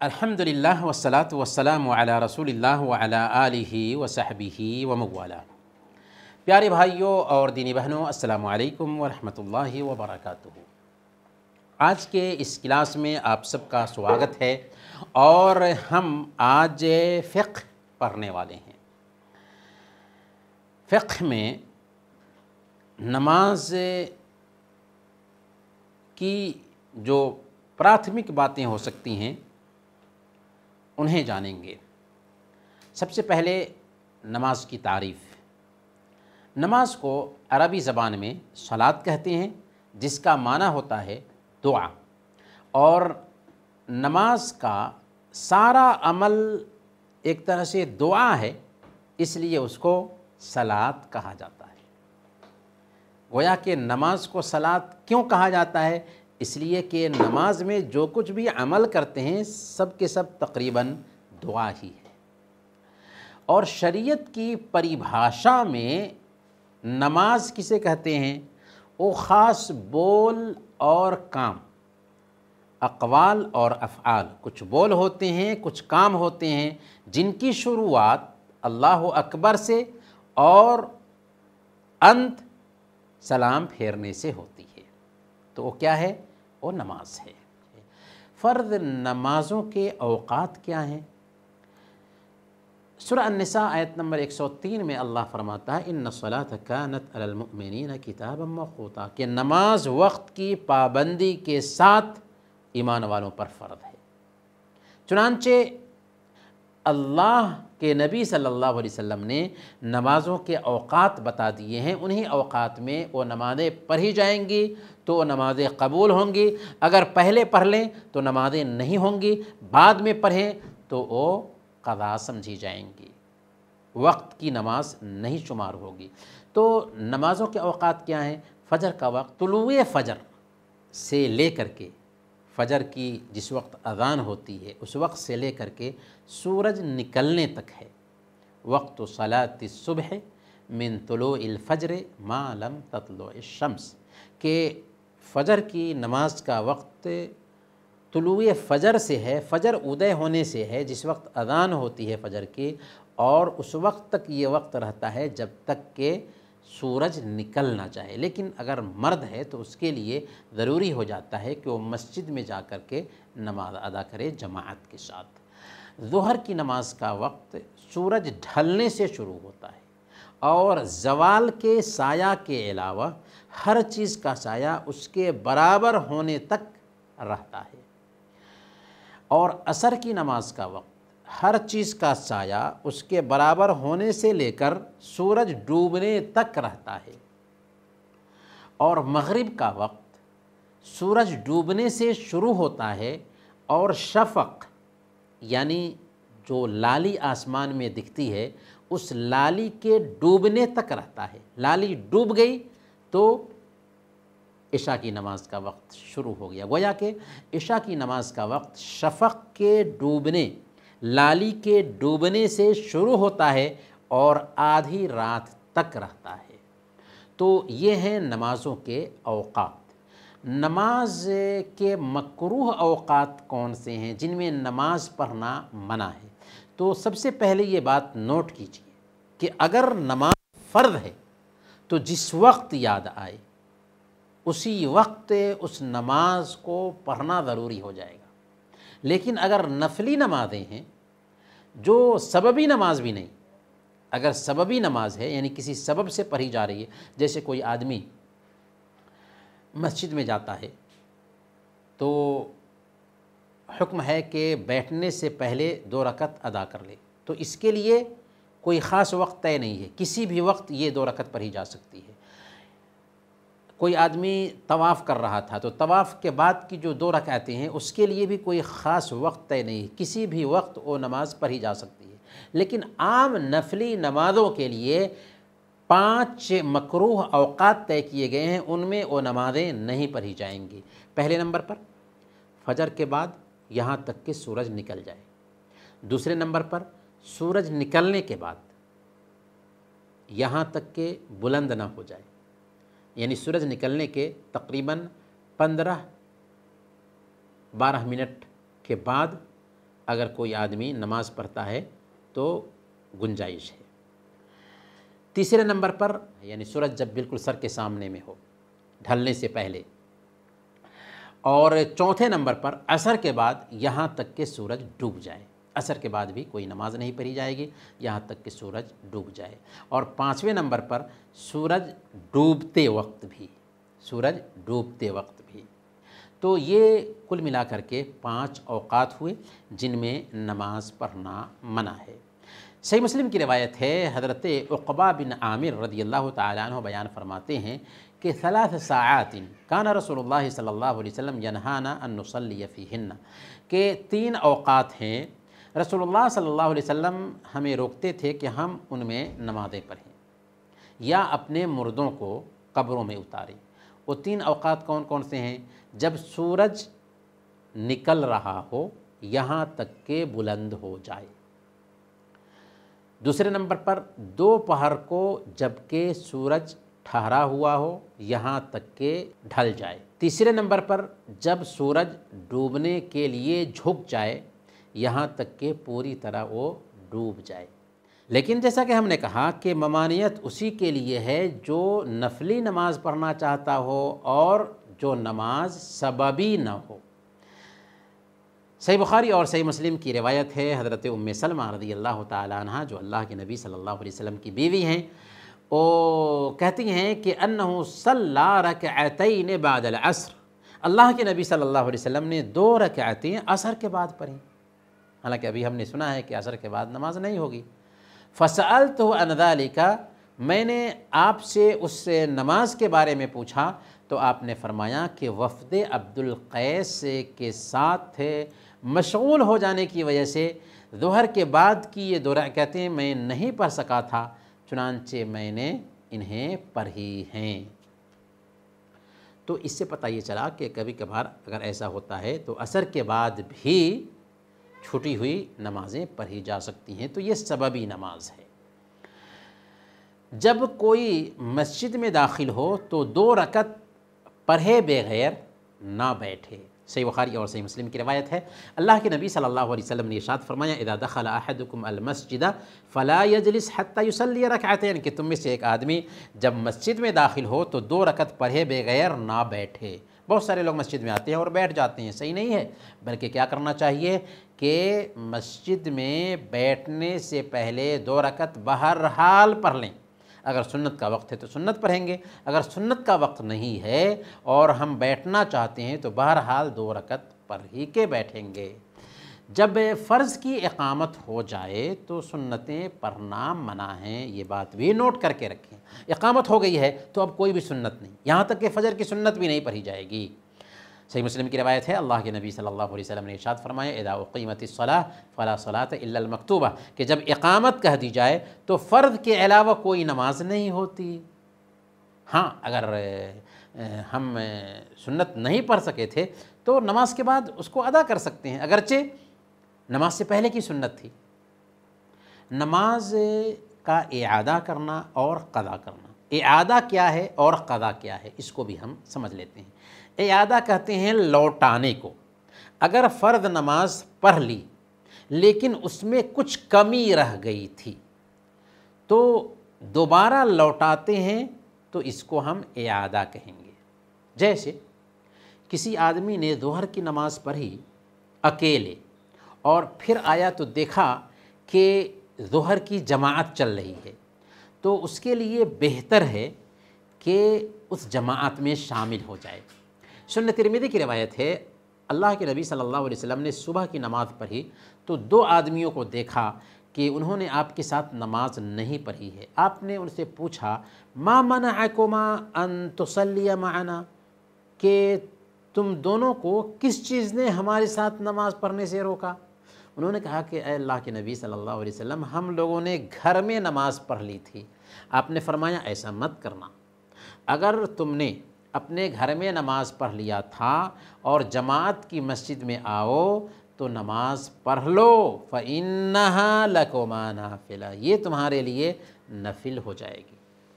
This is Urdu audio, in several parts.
الحمدللہ والصلاة والسلام علی رسول اللہ وعلی آلہ وصحبہ وموالا۔ پیارے بھائیوں اور دینی بہنوں، السلام علیکم ورحمۃ اللہ وبرکاتہ۔ آج کے اس کلاس میں آپ سب کا سواگت ہے اور ہم آج فقہ پڑھنے والے ہیں۔ فقہ میں نماز کی جو پراتھمک باتیں ہو سکتی ہیں انہیں جانیں گے۔ سب سے پہلے نماز کی تعریف۔ نماز کو عربی زبان میں صلاۃ کہتے ہیں، جس کا معنی ہوتا ہے دعا، اور نماز کا سارا عمل ایک طرح سے دعا ہے، اس لیے اس کو صلاۃ کہا جاتا ہے۔ گویا کہ نماز کو صلاۃ کیوں کہا جاتا ہے؟ اس لیے کہ نماز میں جو کچھ بھی عمل کرتے ہیں سب کے سب تقریباً دعا ہی ہے۔ اور شریعت کی پریبھاشا میں نماز کسے کہتے ہیں؟ وہ خاص بول اور کام، اقوال اور افعال، کچھ بول ہوتے ہیں، کچھ کام ہوتے ہیں جن کی شروعات اللہ اکبر سے اور انت سلام پھیرنے سے ہوتی ہے، تو وہ کیا ہے؟ وہ نماز ہے۔ فرض نمازوں کے اوقات کیا ہیں؟ سورہ النساء آیت نمبر 103 میں اللہ فرماتا ہے ان الصلاۃ کانت علی المؤمنین کتابا موقوتا، کہ نماز وقت کی پابندی کے ساتھ ایمان والوں پر فرض ہے۔ چنانچہ اللہ کے نبی صلی اللہ علیہ وسلم نے نمازوں کے اوقات بتا دیے ہیں، انہی اوقات میں وہ نمازیں پڑھی جائیں گی تو وہ نمازیں قبول ہوں گی، اگر پہلے پڑھ لیں تو نمازیں نہیں ہوں گی، بعد میں پڑھیں تو وہ قضا سمجھی جائیں گی، وقت کی نماز نہیں شمار ہوگی۔ تو نمازوں کے اوقات کیا ہیں؟ فجر کا وقت طلوع فجر سے لے کر کے فجر کی جس وقت اذان ہوتی ہے اس وقت سے لے کر کے سورج نکلنے تک ہے۔ وقت صلاۃ الصبح من طلوع الفجر ما لم تطلع الشمس، کہ فجر کی نماز کا وقت طلوع فجر سے ہے، فجر ادے ہونے سے ہے، جس وقت اذان ہوتی ہے فجر کی، اور اس وقت تک یہ وقت رہتا ہے جب تک کہ سورج نکل نہ جائے۔ لیکن اگر مرد ہے تو اس کے لیے ضروری ہو جاتا ہے کہ وہ مسجد میں جا کر کے نماز ادا کرے جماعت کے ساتھ۔ ظہر کی نماز کا وقت سورج ڈھلنے سے شروع ہوتا ہے اور زوال کے سایہ کے علاوہ ہر چیز کا سایہ اس کے برابر ہونے تک رہتا ہے، اور عصر کی نماز کا وقت ہر چیز کا سایہ اس کے برابر ہونے سے لے کر سورج ڈوبنے تک رہتا ہے، اور مغرب کا وقت سورج ڈوبنے سے شروع ہوتا ہے اور شفق یعنی جو لالی آسمان میں دکھتی ہے اس لالی کے ڈوبنے تک رہتا ہے۔ لالی ڈوب گئی تو عشاء کی نماز کا وقت شروع ہو گیا۔ گویا کہ عشاء کی نماز کا وقت شفق کے ڈوبنے، لالی کے ڈوبنے سے شروع ہوتا ہے اور آدھی رات تک رہتا ہے۔ تو یہ ہیں نمازوں کے اوقات۔ نماز کے مکروہ اوقات کون سے ہیں جن میں نماز پڑھنا منع ہے؟ تو سب سے پہلے یہ بات نوٹ کیجیے کہ اگر نماز فرض ہے تو جس وقت یاد آئے اسی وقت اس نماز کو پڑھنا ضروری ہو جائے گا۔ لیکن اگر نفلی نمازیں ہیں جو سببی نماز بھی نہیں، اگر سببی نماز ہے یعنی کسی سبب سے پڑھی جا رہی ہے، جیسے کوئی آدمی مسجد میں جاتا ہے تو حکم ہے کہ بیٹھنے سے پہلے 2 رکعت ادا کر لے، تو اس کے لیے کوئی خاص وقت طے نہیں ہے، کسی بھی وقت یہ 2 رکعت پڑھی جا سکتی ہے۔ کوئی آدمی طواف کر رہا تھا تو طواف کے بعد کی جو 2 رکعتیں ہیں اس کے لیے بھی کوئی خاص وقت طے نہیں ہے، کسی بھی وقت وہ نماز پڑھی جا سکتی ہے۔ لیکن عام نفلی نمازوں کے لیے 5 مکروہ اوقات طے کیے گئے ہیں، ان میں وہ نمازیں نہیں پڑھی جائیں گی۔ پہلے نمبر پر فجر کے بعد یہاں تک کہ سورج نکل جائے، دوسرے نمبر پر سورج نکلنے کے بعد یہاں تک کہ بلند نہ ہو جائے، یعنی سورج نکلنے کے تقریباً 15-12 منٹ کے بعد اگر کوئی آدمی نماز پڑھتا ہے تو گنجائش ہے۔ تیسرے نمبر پر یعنی سورج جب بالکل سر کے سامنے میں ہو ڈھلنے سے پہلے، اور چوتھے نمبر پر عصر کے بعد یہاں تک کہ سورج ڈوب جائے۔ عصر کے بعد بھی کوئی نماز نہیں پڑھی جائے گی یہاں تک کہ سورج ڈوب جائے۔ اور پانچویں نمبر پر سورج ڈوبتے وقت بھی، سورج ڈوبتے وقت بھی۔ تو یہ کل ملا کر کے 5 اوقات ہوئے جن میں نماز پڑھنا منع ہے۔ صحیح مسلم کی روایت ہے، حضرت عقبہ بن عامر رضی اللہ تعالیٰ عنہ بیان فرماتے ہیں کہ 3 ساعات کان رسول اللہ صلی اللہ علیہ وسلم ینہانا ان نصلی فیہن، کہ 3 اوقات ہیں رسول اللہ صلی اللہ علیہ وسلم ہمیں روکتے تھے کہ ہم ان میں نمازیں پڑھیں یا اپنے مردوں کو قبروں میں اتاریں۔ وہ 3 اوقات کون کون سے ہیں؟ جب سورج نکل رہا ہو یہاں تک کہ بلند ہو جائے، دوسرے نمبر پر دوپہر کو جب کہ سورج ٹھہرا ہوا ہو یہاں تک کہ ڈھل جائے، تیسرے نمبر پر جب سورج ڈوبنے کے لیے جھک جائے یہاں تک کہ پوری طرح وہ ڈوب جائے۔ لیکن جیسا کہ ہم نے کہا کہ ممانعت اسی کے لیے ہے جو نفلی نماز پڑھنا چاہتا ہو اور جو نماز سببی نہ ہو۔ صحیح بخاری اور صحیح مسلم کی روایت ہے، حضرت ام سلمہ رضی اللہ تعالیٰ عنہ جو اللہ کے نبی صلی اللہ علیہ وسلم کی بیوی ہیں، وہ کہتی ہیں کہ انہ صلی رکعتین بعد العصر، اللہ کے نبی صلی اللہ علیہ وسلم نے 2 رکعتیں عصر کے بعد پڑھیں۔ حالانکہ ابھی ہم نے سنا ہے کہ عصر کے بعد نماز نہیں ہوگی۔ فسألتہ عن ذلک، میں نے آپ سے اس نماز کے بارے میں پوچھا تو آپ نے فرمایا کہ وفد عبد القیس کے ساتھ مشغول ہو جانے کی وجہ سے ظہر کے بعد کی یہ 2 رکعتیں میں نہیں پڑھ سکا تھا، چنانچہ میں نے انہیں پڑھی ہیں۔ تو اس سے پتہ یہ چلا کہ کبھی کبھار اگر ایسا ہوتا ہے تو عصر کے بعد بھی چھوٹی ہوئی نمازیں پڑھی جا سکتی ہیں، تو یہ سببی نماز ہے۔ جب کوئی مسجد میں داخل ہو تو 2 رکعت پڑھے بغیر نہ بیٹھے۔ صحیح بخاری اور صحیح مسلم کی روایت ہے، اللہ کے نبی صلی اللہ علیہ وسلم نے ارشاد فرمایا اذا دخل احدکم المسجد فلا يجلس حتى يصلي رکعتین، کہ تم میں سے ایک آدمی جب مسجد میں داخل ہو تو 2 رکعت پڑھے بغیر نہ بیٹھے۔ بہت سارے لوگ مسجد میں آتے ہیں اور بیٹھ جاتے ہیں، صحیح نہیں ہے، بلکہ کیا کرنا چاہیے کہ مسجد میں بیٹھنے سے پہلے 2 رکعت بہرحال پڑھ لیں۔ اگر سنت کا وقت ہے تو سنت پڑھیں گے، اگر سنت کا وقت نہیں ہے اور ہم بیٹھنا چاہتے ہیں تو بہرحال 2 رکعت پڑھ ہی کے بیٹھیں گے۔ جب فرض کی اقامت ہو جائے تو سنتیں پڑھنا منع ہیں، یہ بات بھی نوٹ کر کے رکھیں۔ اقامت ہو گئی ہے تو اب کوئی بھی سنت نہیں، یہاں تک کہ فجر کی سنت بھی نہیں پڑھی جائے گی۔ صحیح مسلم کی روایت ہے، اللہ کے نبی صلی اللہ علیہ وسلم نے ارشاد فرمایا اذا اقیمت الصلاۃ فلا صلاۃ الا المکتوبہ، کہ جب اقامت کہہ دی جائے تو فرض کے علاوہ کوئی نماز نہیں ہوتی۔ ہاں اگر ہم سنت نہیں پڑھ سکے تھے تو نماز کے بعد اس کو ادا کر سکتے ہیں، اگرچہ نماز سے پہلے کی سنت تھی۔ نماز کا اعادہ کرنا اور قضا کرنا، اعادہ کیا ہے اور قضا کیا ہے اس کو بھی ہم سمجھ لیتے ہیں۔ اعادہ کہتے ہیں لوٹانے کو۔ اگر فرض نماز پڑھ لی لیکن اس میں کچھ کمی رہ گئی تھی تو دوبارہ لوٹاتے ہیں تو اس کو ہم اعادہ کہیں گے۔ جیسے کسی آدمی نے ظہر کی نماز پڑھی اکیلے اور پھر آیا تو دیکھا کہ ظہر کی جماعت چل رہی ہے، تو اس کے لیے بہتر ہے کہ اس جماعت میں شامل ہو جائے۔ سنن ترمذی کی روایت ہے، اللہ کے نبی صلی اللہ علیہ وسلم نے صبح کی نماز پڑھی تو 2 آدمیوں کو دیکھا کہ انہوں نے آپ کے ساتھ نماز نہیں پڑھی ہے۔ آپ نے ان سے پوچھا ما منعکما ان تصلی معنا، کہ تم دونوں کو کس چیز نے ہمارے ساتھ نماز پڑھنے سے روکا؟ انہوں نے کہا کہ اے اللہ کے نبی صلی اللہ علیہ وسلم، ہم لوگوں نے گھر میں نماز پڑھ لی تھی۔ آپ نے فرمایا ایسا مت کرنا، اگر تم نے اپنے گھر میں نماز پڑھ لیا تھا اور جماعت کی مسجد میں آؤ تو نماز پڑھ لو، فَإِنَّهَا لَكُمَا نَافِلَةٌ، یہ تمہارے لیے نفل ہو جائے گی۔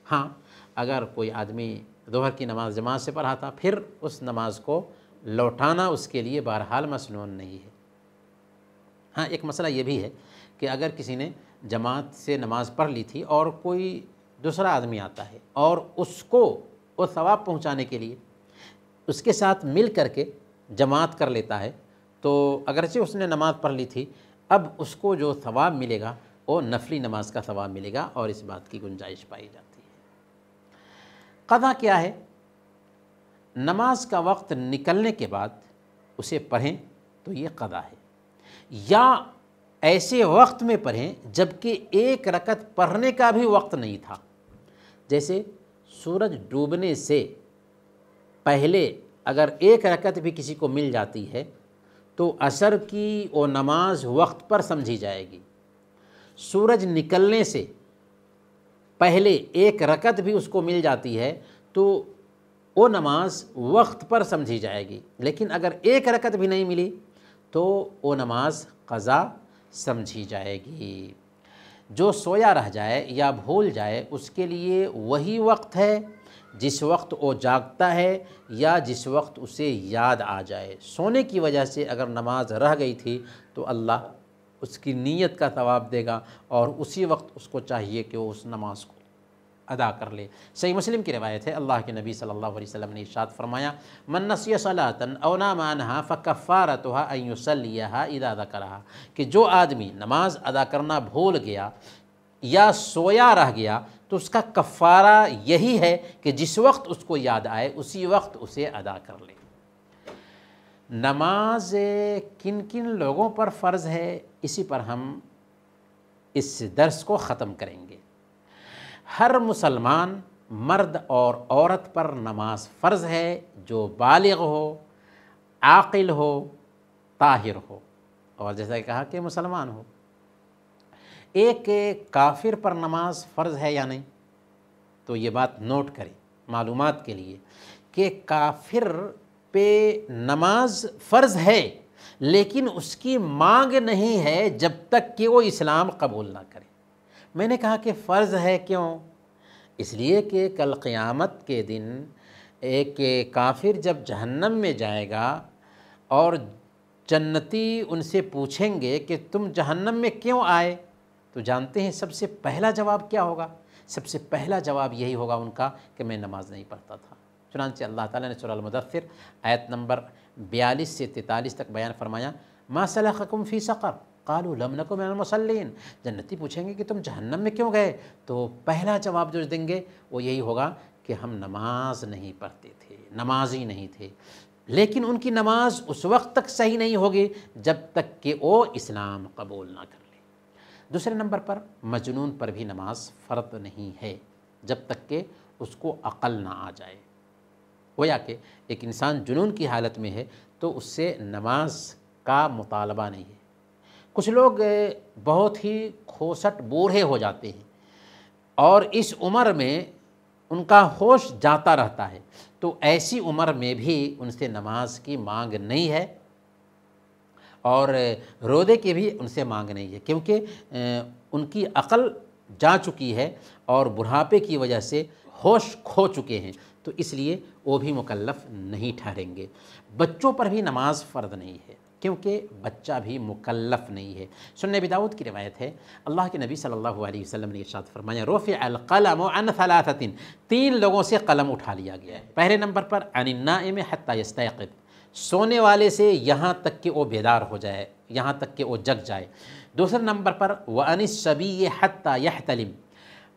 ہاں اگر کوئی آدمی ظہر کی نماز جماعت سے پڑھا تھا پھر اس نماز کو لوٹانا اس کے لیے بہرحال مسنون نہیں ہے۔ ہاں ایک مسئلہ یہ بھی ہے کہ اگر کسی نے جماعت سے نماز پڑھ لی تھی اور کوئی دوسرا آدمی آتا ہے اور اس کو وہ ثواب پہنچانے کے لیے اس کے ساتھ مل کر کے جماعت کر لیتا ہے، تو اگرچہ اس نے نماز پڑھ لی تھی، اب اس کو جو ثواب ملے گا وہ نفلی نماز کا ثواب ملے گا، اور اس بات کی گنجائش پائی جاتی ہے۔ قضا کیا ہے؟ نماز کا وقت نکلنے کے بعد اسے پڑھیں تو یہ قضا ہے، یا ایسے وقت میں پڑھیں جبکہ ایک رکعت پڑھنے کا بھی وقت نہیں تھا، جیسے سورج ڈوبنے سے پہلے اگر ایک رکعت بھی کسی کو مل جاتی ہے تو عصر کی وہ نماز وقت پر سمجھی جائے گی۔ سورج نکلنے سے پہلے ایک رکعت بھی اس کو مل جاتی ہے تو وہ نماز وقت پر سمجھی جائے گی، لیکن اگر ایک رکعت بھی نہیں ملی تو وہ نماز قضا سمجھی جائے گی۔ جو سویا رہ جائے یا بھول جائے اس کے لیے وہی وقت ہے جس وقت وہ جاگتا ہے یا جس وقت اسے یاد آ جائے۔ سونے کی وجہ سے اگر نماز رہ گئی تھی تو اللہ اس کی نیت کا ثواب دے گا، اور اسی وقت اس کو چاہیے کہ وہ اس نماز کو ادا کر لے۔ صحیح مسلم کی روایت ہے، اللہ کے نبی صلی اللہ علیہ وسلم نے ارشاد فرمایا، من نسی صلاۃ او نام عنہا فکفارتها ان یصلیها اذا ذکرها، کہ جو آدمی نماز ادا کرنا بھول گیا یا سویا رہ گیا تو اس کا کفارہ یہی ہے کہ جس وقت اس کو یاد آئے اسی وقت اسے ادا کر لے۔ نماز کن کن لوگوں پر فرض ہے، اسی پر ہم اس درس کو ختم کریں گے۔ ہر مسلمان مرد اور عورت پر نماز فرض ہے جو بالغ ہو، عاقل ہو، طاہر ہو، اور جیسا کہ کہا کہ مسلمان ہو۔ ایک کافر پر نماز فرض ہے یا نہیں، تو یہ بات نوٹ کریں معلومات کے لیے کہ کافر پہ نماز فرض ہے لیکن اس کی مانگ نہیں ہے جب تک کہ وہ اسلام قبول نہ کرے۔ میں نے کہا کہ فرض ہے، کیوں؟ اس لیے کہ کل قیامت کے دن ایک کافر جب جہنم میں جائے گا اور جنتی ان سے پوچھیں گے کہ تم جہنم میں کیوں آئے، تو جانتے ہیں سب سے پہلا جواب کیا ہوگا؟ سب سے پہلا جواب یہی ہوگا ان کا کہ میں نماز نہیں پڑھتا تھا۔ چنانچہ اللہ تعالیٰ نے سورہ المدثر آیت نمبر 42 سے 43 تک بیان فرمایا، ما سلککم فی سقر قالوا لم نک من المصلین۔ جنتی پوچھیں گے کہ تم جہنم میں کیوں گئے، تو پہلا جواب جو دیں گے وہ یہی ہوگا کہ ہم نماز نہیں پڑھتے تھے، نمازی نہیں تھے۔ لیکن ان کی نماز اس وقت تک صحیح نہیں ہوگی جب تک کہ وہ اسلام قبول نہ کر لے۔ دوسرے نمبر پر مجنون پر بھی نماز فرض نہیں ہے جب تک کہ اس کو عقل نہ آ جائے۔ گویا کہ ایک انسان جنون کی حالت میں ہے تو اس سے نماز کا مطالبہ نہیں ہے۔ کچھ لوگ بہت ہی کھوسٹ بوڑھے ہو جاتے ہیں اور اس عمر میں ان کا ہوش جاتا رہتا ہے، تو ایسی عمر میں بھی ان سے نماز کی مانگ نہیں ہے اور روزے کی بھی ان سے مانگ نہیں ہے، کیونکہ ان کی عقل جا چکی ہے اور بڑھاپے کی وجہ سے ہوش کھو چکے ہیں، تو اس لیے وہ بھی مکلف نہیں ٹھہریں گے۔ بچوں پر بھی نماز فرض نہیں ہے کیونکہ بچہ بھی مکلف نہیں ہے۔ سنن ابی داؤد کی روایت ہے، اللہ کے نبی صلی اللہ علیہ وسلم نے ارشاد فرمایا، رفع القلم عن ثلاثۃ، 3 لوگوں سے قلم اٹھا لیا گیا ہے۔ پہلے نمبر پر عن النائم حتی یستیقظ، سونے والے سے یہاں تک کہ وہ بیدار ہو جائے، یہاں تک کہ وہ جگ جائے۔ دوسرے نمبر پر وعن الصبی حتی یحتلم،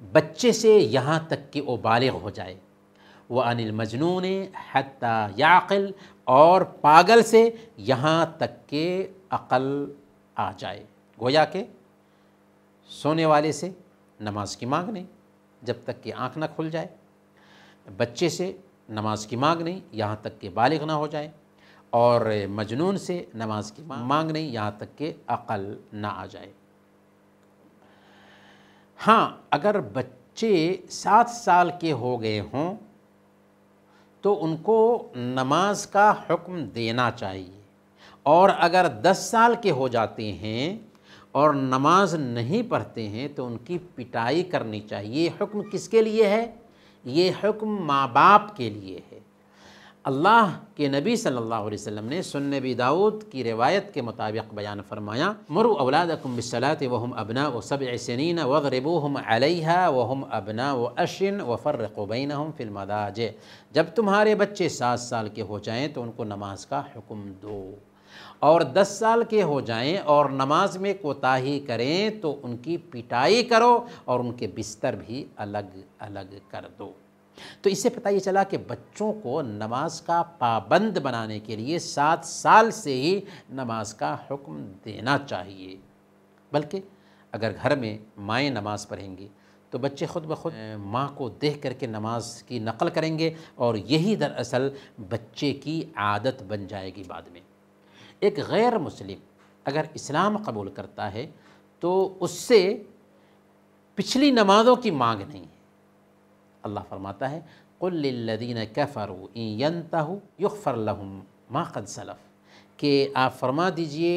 بچے سے یہاں تک کہ وہ بالغ ہو جائے۔ وعن المجنون حتی یعقل، اور پاگل سے یہاں تک کہ عقل آ جائے۔ گویا کہ سونے والے سے نماز کی مانگ نہیں جب تک کہ آنکھ نہ کھل جائے، بچے سے نماز کی مانگ نہیں یہاں تک کہ بالغ نہ ہو جائے، اور مجنون سے نماز کی مانگ نہیں یہاں تک کہ عقل نہ آ جائے۔ ہاں، اگر بچے 7 سال کے ہو گئے ہوں تو ان کو نماز کا حکم دینا چاہیے، اور اگر 10 سال کے ہو جاتے ہیں اور نماز نہیں پڑھتے ہیں تو ان کی پٹائی کرنی چاہیے۔ یہ حکم کس کے لیے ہے؟ یہ حکم ماں باپ کے لیے ہے۔ اللہ کے نبی صلی اللہ علیہ وسلم نے سنن ابی داؤد کی روایت کے مطابق بیان فرمایا، مروا اولادکم بالصلاۃ وهم ابناء 7 سنین واضربوهم علیہا وهم ابناء 10 وفرقوا بینہم فی المضاجع، جب تمہارے بچے 7 سال کے ہو جائیں تو ان کو نماز کا حکم دو، اور 10 سال کے ہو جائیں اور نماز میں کوتاہی کریں تو ان کی پٹائی کرو اور ان کے بستر بھی الگ الگ کر دو۔ تو اس سے پتہ یہ چلا کہ بچوں کو نماز کا پابند بنانے کے لیے 7 سال سے ہی نماز کا حکم دینا چاہیے، بلکہ اگر گھر میں مائیں نماز پڑھیں گی تو بچے خود بخود ماں کو دیکھ کر کے نماز کی نقل کریں گے، اور یہی دراصل بچے کی عادت بن جائے گی بعد میں۔ ایک غیر مسلم اگر اسلام قبول کرتا ہے تو اس سے پچھلی نمازوں کی مانگ نہیں ہے۔ اللہ فرماتا ہے قُلْ لِلَّذِينَ كَفَرُوا إِن يَنْتَهُوا يُغْفَرْ لَهُمْ مَا قَدْ سَلَفَ، کہ آپ فرما دیجئے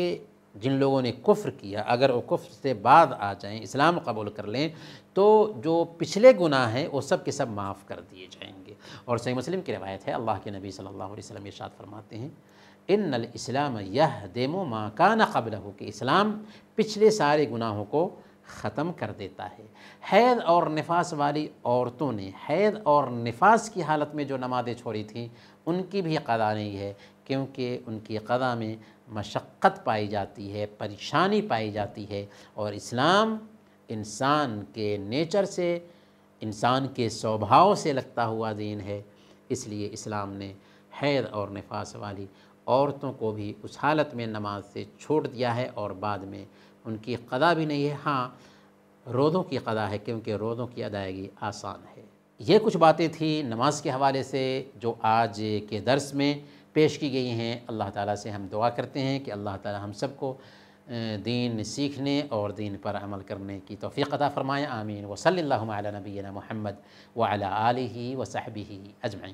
جن لوگوں نے کفر کیا اگر وہ کفر سے بعد آ جائیں، اسلام قبول کر لیں، تو جو پچھلے گناہ ہیں وہ سب کے سب معاف کر دیے جائیں گے۔ اور صحیح مسلم کی روایت ہے، اللہ کے نبی صلی اللہ علیہ وسلم ارشاد فرماتے ہیں ان الاسلام یہدم ما کان قبلہ، کہ اسلام پچھلے سارے گناہوں کو ختم کر دیتا ہے۔ حیض اور نفاس والی عورتوں نے حیض اور نفاس کی حالت میں جو نمازیں چھوڑی تھیں ان کی بھی قضا نہیں ہے، کیونکہ ان کی قضا میں مشقت پائی جاتی ہے، پریشانی پائی جاتی ہے، اور اسلام انسان کے نیچر سے، انسان کے سوبھاؤ سے لگتا ہوا دین ہے، اس لیے اسلام نے حیض اور نفاس والی عورتوں کو بھی اس حالت میں نماز سے چھوڑ دیا ہے، اور بعد میں ان کی قضا بھی نہیں ہے۔ ہاں روزوں کی قضا ہے، کیونکہ روزوں کی ادائیگی آسان ہے۔ یہ کچھ باتیں تھیں نماز کے حوالے سے جو آج کے درس میں پیش کی گئی ہیں۔ اللہ تعالیٰ سے ہم دعا کرتے ہیں کہ اللہ تعالیٰ ہم سب کو دین سیکھنے اور دین پر عمل کرنے کی توفیق عطا فرمائے، آمین۔ وصلی اللہ علی نبینا محمد وعلی آلہ وصحبہ اجمعین۔